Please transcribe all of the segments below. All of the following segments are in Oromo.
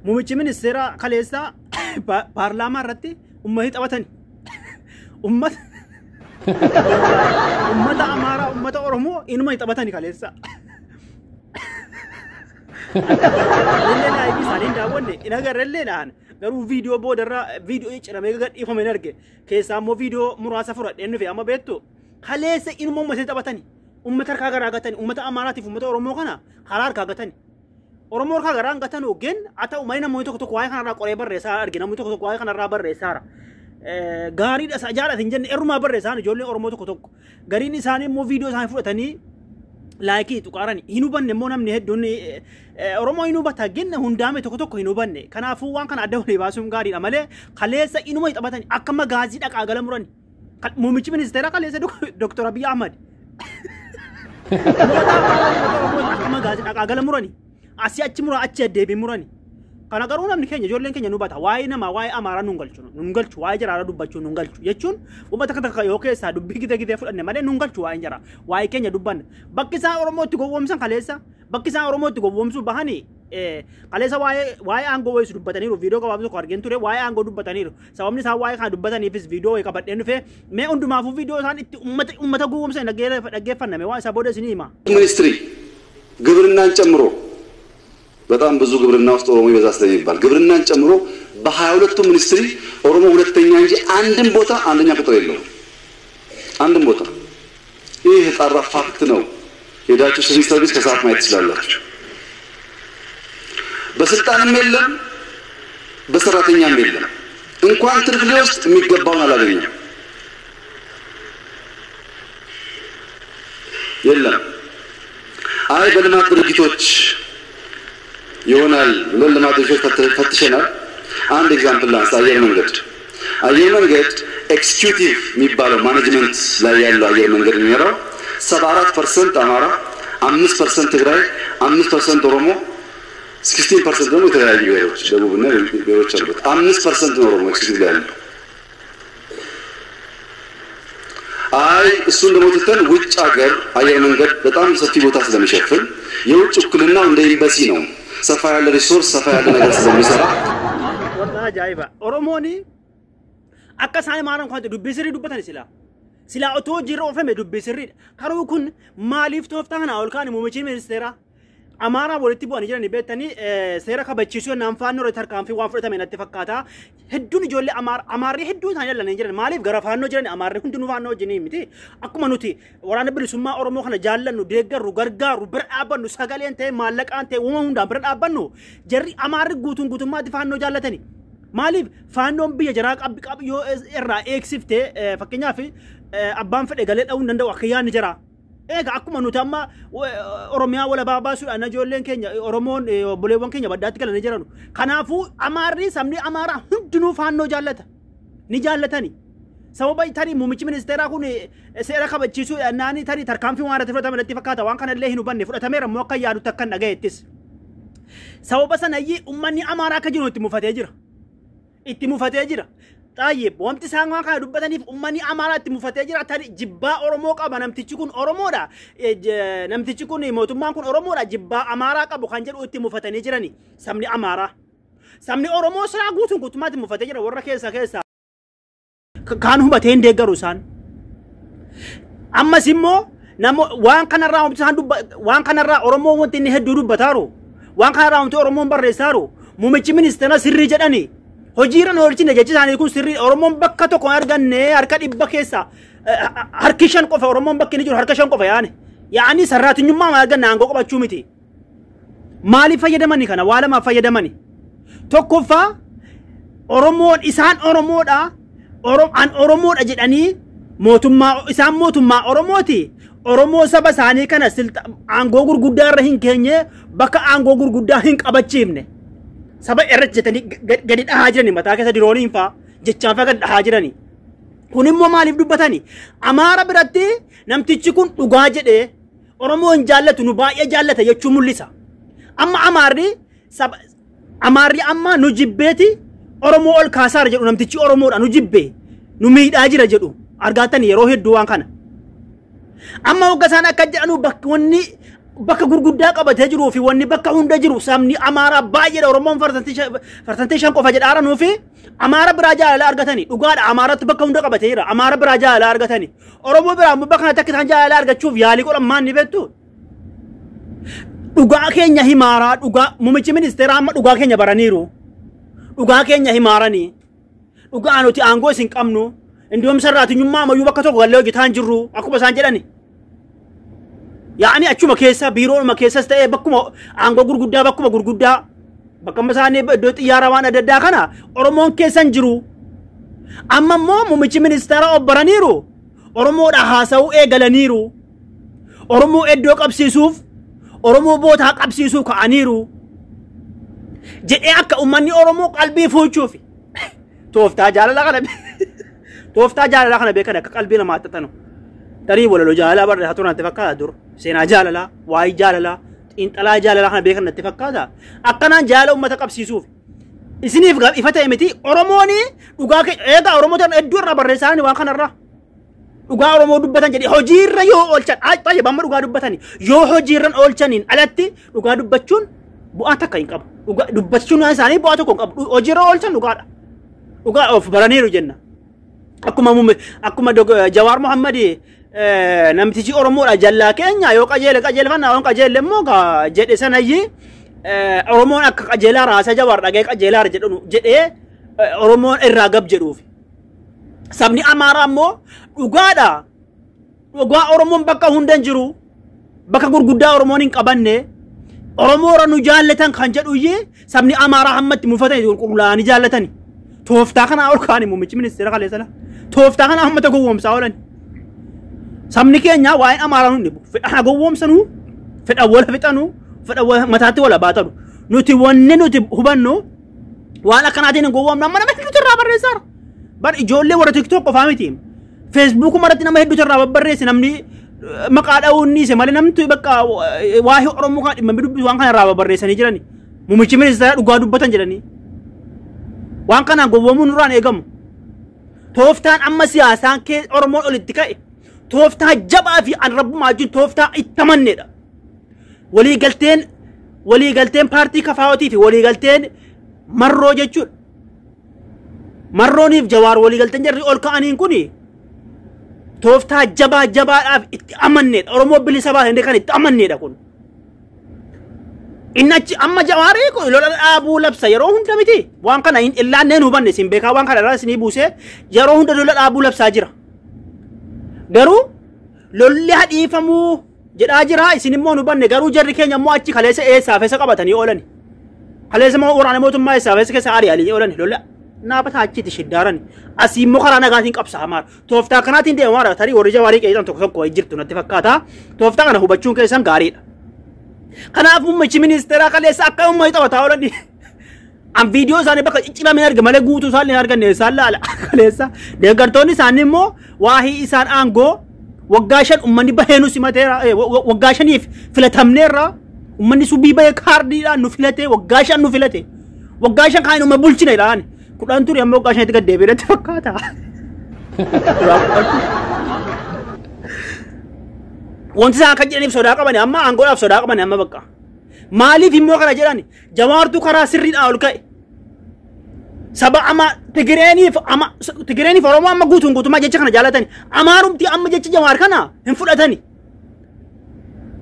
muummichi ministeera kaleessaa paarlaamaa irratti ummata taphatani. Ummata Amaaraa, ummata Oromoo inuma taphatani kaleessaa. Illee laayibii isaanii daawwanne in agarrellee dhaan garuu viidiyoo boodarraa viidiyoo ciramee gadhiifame arge keessaa immoo viidiyoo muraasa fudhadheen dhufe amma beektu kaleessa inuma ummata taphatani. Ummata harkaa garaa gatani ummata Amaaraatiif ummata Oromoo kana karaa harkaa gatani. Oromoo harkaa garaa gatan ogen ata uummanni namoonni tokko waa'ee kanarraa qoree barreessaa arge namoonni tokko waa'ee kanarraa barreessaara. Gaariidha isa jaalatin jenne irrumaa barreessaan ijoollee Oromoo tokko gariin isaanii immoo viidiyoo isaanii fudhatanii laayikii tuqaarani hin hubanne immoo namni hedduun Oromoo hin hubata genna hundaame tokko hin hubanne kanaafuu waan kana adda walii baasuun gaariidha malee kaleessa inuma taphatani akka magaazii dhaqaa gala murani muummichi ministeera kaleessa Dr. Abiy Ahmad akka magaazii dhaqaa gala murani asii achi mura achi deebi murani kana garuu namni keenya ijoolleen keenya nu bata waa'ee nama waa'ee Amaaraa nu galchu waa'ee jaraara dubbachuu nu galchu jechuun uummata akka yoo keessaa dubbii gite fudhanne malee nu galchu waa'ee jara waa'ee keenya dubbanne bakki isaan Oromootti gowwoomsan kaleessa bakki isaan Oromootti gowwoomsuu bahanii kaleessa waa'ee aangoo wayisu dubbataniiru viidiyoo qabaatu tokko argeen ture waa'ee aangoo dubbataniiru sababni isaan waa'ee kana dubbataniifis viidiyoo wayii qabadheen dhufe mee hundumaafuu viidiyoo isaan itti uummata gowwoomsan dhaggeeffanname waan isaa booda isinii hima ሚኒስትሪ ግብርናን ጨምሮ በጣም ብዙ ግብርና ውስጥ ኦሮሞ ይበዛ ስለሚባል ግብርናን ጨምሮ በ22ቱ ሚኒስትሪ ኦሮሞ ሁለተኛ እንጂ አንድም ቦታ አንደኛ ቁጥር የለውም አንድም ቦታ ይህ የጣራ ፋክት ነው ሄዳችሁ ሲቪል ሰርቪስ ከሰዓት ማየት ትችላላችሁ በስልጣንም የለም በሰራተኛም የለም እንኳን ትርፍ ሊወስድ የሚገባውን አላገኘም የለም አይ በልማት ድርጅቶች ይሆናል ብለን ለማድረግ ፈትሸናል አንድ ኤግዛምፕል ላንሳ አየር መንገድ ኤክስኪዩቲቭ የሚባለው ማኔጅመንት ላይ ያለው አየር መንገድ የሚመራው 74% አማራ 5% ትግራይ 5% ኦሮሞ 16% ደግሞ የተለያዩ ብሔሮች ደቡብና ብሔሮች አሉት 5% ነው ኦሮሞ ኤክስኪዩቲቭ ላይ ያለው አይ እሱን ደግሞ ትተን ውጭ ሀገር አየር መንገድ በጣም ሰፊ ቦታ ስለሚሸፍን የውጭ ውክልና እንደ ኤምባሲ ነው ሰፋ ያለ ሪሶርስ ሰፋ ያለ ነገር ስለሚሰራ ወላሂ ጃይባ ኦሮሞኒ አከሳይ ማራን ኳንተ ዱብስሪ ዱበታን ሲላ ኦቶ ጂሮ ኦፈመ ዱብስሪ ካሩኩን ማሊፍ ቶፍታና አውልካን ሙሚቺ ሚኒስቴራ አማራ ወለቲ ቦን ጀራኒ ቤተኒ ሴራ ከበቺሱ ናንፋኖ ረተርካንፊ ዋንፍረተመ ነጥ ፈካታ ህዱን ጆሌ አማሪ ህዱን ታያለነ ጀራኒ ማሊፍ ገረፋኖ ጀራኒ አማሪ ሁንዱኑ ፋኖ ጀኒ ሚቲ አኩማ ኑቲ ወራነ ብልሱማ ኦሮሞ ከነ ጃለኑ ደገሩ ገርጋሩ ብርአበኑ ሰጋሌንተ ማለቃንተ ወሙንዳ ብርአበኑ ጀሪ አማሪ ጉቱማ ዲፋኖ ጃለተኒ ማሊፍ ፋኖም ብየ ጀራ ቀብ ዮ ኤራ ኤክሲፍቴ ፈከኛፊ አባን ፈደ ገለ ዳውን እንደው አከያን ጀራ Ega akkuma nuti amma Oromiyaa wala baabaasu ana ijoolleen keenya Oromoon obboleewwan keenya baddaatti galanii jiranu. Kanaafuu Amaarri sabni Amaaraa hundinuu faannoo jaallata. Ni jaallatani. Sababa tani muummichi ministeeraa kun seera kabachiisuu naani tani tarkaanfii waan irratti fudhatame natti fakkaata waan kana illee hin hubanne fudhatameera immoo akka yaadutti akka hin dhagayeettis. Sababa sanayyi uummanni Amaaraa akka jiru itti mufatee jira. طيب وانت سانغا كان دبتني امني امارات مفتاجر تاني جبا اورمو قبا نمتيكون اورمو دا نمتيكون موتمان كون اورمو دا جبا امارا قبو خنجر اوتي مفتاني جراني سمني امارا سمني اورمو سرا غوتون غوتمات مفتاجر ورا كيسا كانوا باتين دغروسان اما سيمو نمو وان كان راوم سان وان كان را اورمو وانت ني هدو دبتارو وان كان راوم تو اورمو بريسارو مومچي منستنا سري جداني hojiiran hoolchine jechisaanii kun sirrii Oromoon bakka tokko arganne harka dhibba keessa harki shan qofa Oromoon bakki ni jiru harka shan qofa yaani sarraatinyummaa ma arganna aangoo qabachuu miti maaliif fayyadamani kana waa lama fayyadamani tokkoffaa Oromoon isaan Oromoodha Oromoodha jedhanii mootummaa Oromooti Oromoo saba isaanii kana aangoo gurguddaa irra hin keenye bakka aangoo gurguddaa hin qabachiifne saba erjatani gadi dhahaa jirani mataa keessa dirooniin faa jechaan faa gadi dhahaa jirani kun immoo maaliif dubbatani Amaara biratti namtichi kun dhugaa jedhee Oromoon jaallatu nu baay'ee jaallata jechuun mul'isa amma Amaarri amma nu jibbeeti Oromoo ol kaasaara jedhu namtichi Oromoodha nu jibbee nu miidhaa jira jedhu argaatani yeroo hedduu waan kana amma hoggasaan akka jedhanu bakkoonni bakka gurguddaa qabatee jiruu fi wanni bakka hunda jiru sabni Amaaraa baay'eedha. Oromoon farsanteeshaan qofa jedhaara nuufi Amaara biraa jaalala argatanii dhugaadha. Amaaratti bakka hunda qabatee jira. Amaara biraa jaalala argatanii Oromoo biraa immoo bakka kanatti akka isaan jaalala argachuuf yaalii godhan maal ni beektu? Dhugaa keenya himaaraa dhugaa muummichi ministeeraa amma dhugaa keenya baraniiru. Dhugaa keenya himaaranii dhugaa nuti aangoo isin qabnu indiyoom sarraatinyummaa mayyuu bakka tokko gallee hojjetaan jirru akkuma isaan jedhani. Yaani achuma keessa biirooma keessas ta'ee bakkuma aangoo gurguddaa bakkuma gurguddaa bakka isaanii iddoo xiyyaara waan adda addaa kana Oromoon keessan jiru. Amma immoo muummichi ministeeraa obbaraniiru. Oromoodha haasa'uu eegalaniiru. Oromoo iddoo qabsiisuuf Oromoo bootaa qabsiisuuf ka'aniiru. Jedhee akka uummanni Oromoo qalbii fuuchuuf tooftaa jaalala kana beekan akka qalbii namaa xaxanu. Tarii walaloo jaalala barre haa turan natti fakkaata dur seenaa jaalala waa'ee jaalala xiinxalaa jaalala kana beekan natti fakkaata akkanaan jaalala uummata qabsiisuuf isiniif ifa ta'e miti Oromoon dhugaa eegaa Oromoota hedduu irraa barreessan waan kanarraa dhugaa Oromoo dubbatan jedhee hojiirra yoo oolchan baay'ee bamma dhugaa dubbatan yoo hojiirran oolchaniin alatti dhugaa dubbachuun bu'aa takka hin qabu. Dubbachuun isaanii bu'aa tokko hin qabu. Hojiirra oolchan dhugaadha. Dhugaa of baraniiru jenna. Akkuma Jawaar Mohammad namtichi Oromoodha jallaa keenya yoo qajeelfannaa yoo qajeelle immoo jedhe sanayyi Oromoon akka qajeelaa raasa Jawaar dhagee qajeelaa jedhee Oromoon irraa gab jedhuuf. Sabni Amaaraa immoo dhugaadha. Dhugaa Oromoon bakka hunda hin jiru. Bakka gurguddaa Oromoon hin qabanne. Oromoo nu jaallatan kan jedhuyyee sabni Amaaraa hammatti mufatanii qulqullaa'anii jaallatani. Tooftaa kana ol kaani muummichi ministeera kaleessala. Tooftaa kana hammata gowwoomsaa oolan. Sabni keenya waa'een Amaaraa hundi fedha gowwoomsanuu, fedha wal fixanuu, fedha mataatti wal baatanu. Nuti wanni nuti hubannu waan akkanaatiin hin gowwoomnu amma nama hedduutu irraa barreessaara. Bar ijoollee warra TikTok qofaa miti. Facebook irratti nama hedduutu irraa barreesse namni maqaa dha'uunni se malee namni bakka waa'ee Oromoo kan dhimma dubbisu waan kana irraa barreessanii jirani. Muummichi ministeera dhugaa dubbatan jedhanii. Waan kanaan gowwoomuun nurraan eegamu. Tooftaan amma siyaasaan Oromoon olitti ka'e tooftaa jabaa fi anrabbumaa wajjin tooftaa itti amanneedha. Waliigalteen paartii Kafaawotii fi waliigalteen Marroo jechuudha. Marrooniif Jawaar waliigalteen jarri ol ka'aniin kuni tooftaa jabaadhaaf itti amanneedha. Oromoo bilisa baasanii kan itti amanneedha kun. Innachi amma Jawaarii kun lola dhaabuu labsa yeroo hunda miti. Waan kana illaannee nu hubanne isin beekaa waan kana irraa isinii buusee yeroo hunda lola dhaabuu labsaa jira. Garuu lolli hadhiifamuu jedhaa jira isin immoo nu hubanne garuu jarri keenya immoo achi kaleessa eessaaf eessa qabatanii oolani. Kaleessa immoo waraana mootummaa eessaaf eessa keessa ari'anii oolani lola. Naabata achitti shiddaaran asii immoo karaa nagaatiin qabsaa'amaa tooftaa kanaatiin deemamaa tarii warri Jawaarii qeeqan tokko jirtu natti fakkaata. Tooftaa kana hubachuun keessan gaariidha. Kanaaf muummichi ministeeraa kaleessa akka uummatni taphataa oolan an viidiyoo isaanii bakka ciccirame arga malee guutuu isaan hin arganne isaan laala kaleessa deeggartoonni isaanii immoo waahii isaan aangoo waggaa 5 uummanni bahee nu simateera waggaa 5 filatamneerra uummanni subii bahee kaardiidhaan nu filate waggaa 5 nu filate waggaa 5 kan uumma bulchine ilaani kudhan ture amma waggaa 5 itti gaddeebi'ee natti fakkaata. Wanti isaan akka jedhaniif sodaa qaban amma aangoodhaaf sodaa qaban amma bakka. Maaliif immoo kana jedhan Jawaartu karaa sirriidhaan ol ka'e. Saba amma Tigireeniif Oromoo amma guutummaa jecha kana jaallatani. Amaarumti amma jecha Jawaar kana hin fudhatani.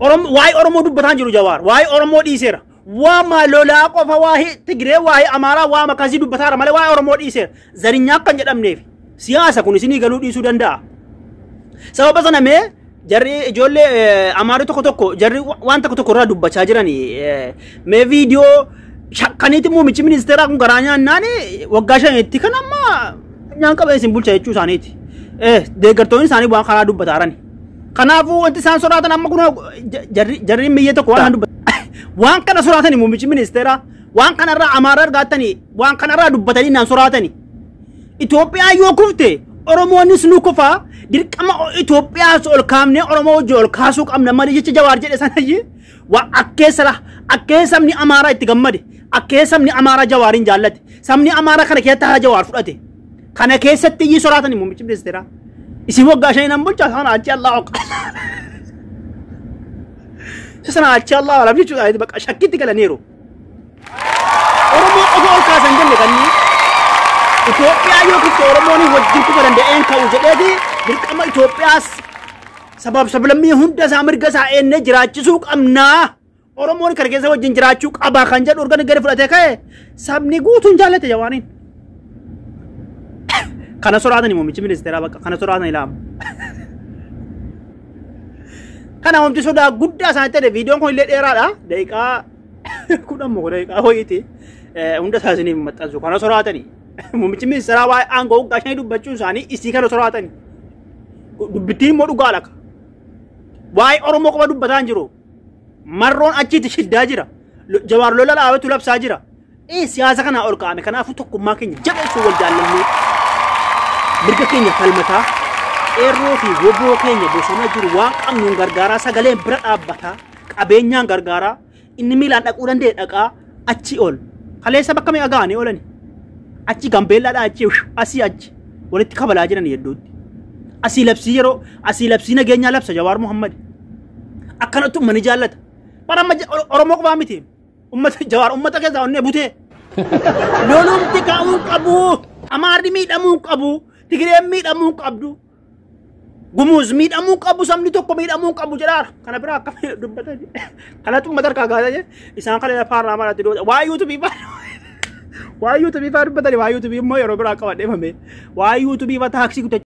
Waa'ee Oromoo dubbataan jiru Jawaar. Waa'ee Oromoo dhiiseera. Waa lolaa qofa waa'ee Tigiree waa'ee Amaaraa waa makasii dubbataara malee waa'ee Oromoo dhiiseera. Zarinyaa akkan jedhamneef siyaasa kun isinii galuu dhiisuu danda'a. Sababa sana mee jarri ijoollee Amaarii tokko jarri waan tokko irraa dubbachaa jirani mee viidiyoo shakkaniiti muummichi ministeeraa kun garaa nyaannaan waggaa 5tti kan amma nyaan qabee isin bulcha jechuu isaaniiti. Deeggartoonni isaanii waan karaa dubbataarani. Kanaafuu wanti isaan sodaatan amma kun jarri miyyee tokko waan dubbatan waan kana sodaatani muummichi ministeeraa waan kanarraa Amaaraa argaatanii waan kanarraa dubbatanii naan sodaatani. Itoophiyaa yoo kufte Oromoonis nu kufaa dirqama Itoophiyaas ol kaamnee Oromoo wajjin ol kaasuu qabna malee jecha Jawaar jedhe sanayyi waa akkee sabni Amaaraa itti gammade akkee sabni Amaaraa Jawaariin jaallate sabni Amaaraa kana keessatti haa Jawaar fudhate kana keessatti iyyuu soraatanii muummichi ministeeraa isin waggaa 5 nan bulchaa sana achi Allah سنا أشياء الله ولا بيجوا هاي بقى شكيت كلا نيرو أورمو أقول كاسن جنة كني إثيوبيا يوكي أورموني وجدت كلا ندين كوجدتي بالكما إثيوبياس سبب لمي هندا سامر جسا إنه جراتشوك أمنا أورموني كرجع سوى جنجراتشوك أبا خنجر أورجان غير فلاتة كه سامني قوتون جالته جوانين خنا سرعة مو ميشي من استرا بقى خنا سرعة إلام خنا هم تسودا غودا سانتة فيديو كون ليت إيرا دايكا كودا مو دايكا هو يتي هندا سازني متأزو خنا سرعة تاني مو ميشي من استرا واي أنغو كاشني دو بتشو ساني إستيكا سرعة تاني بتيم مو دوغالك واي أورمو كوا دو بتانجرو مرون أجي تشيدا جرا جوار لولا لا أبتو لاب ساجرا إيه سياسة كنا أوركا أمي كنا أفتو كم كين جبل سوال جالني برجع كينيا كلمتها إيروفي وبرو كينيا بوسنا جروان أم نونغارغارا سجلين برا أبتا أبينيا غارغارا إني ميلان أقولن ده أكا أشي أول خليه سبك كمي أغاني أولني أشي غامبيلا ده أشي أسي أشي ولت كابل أجرا نيدود أسي لبسي يرو أسي لبسي نجينيا لبس جوار محمد أكنا تو مني جالت para ma oromok ba miti ummat jawar ummat ka zaun ne bute lolum tikaun qabu amardi mi damu qabu tigre mi damu qabdu gumuz mi damu qabu samni tokko mi damu qabu jedar kana bira ka dubbata kana tu madar ka gaada je isan kala farna mara tido wa youtube ba dubbata wa youtube mo yoro bira ka wade fame wa youtube ba taxi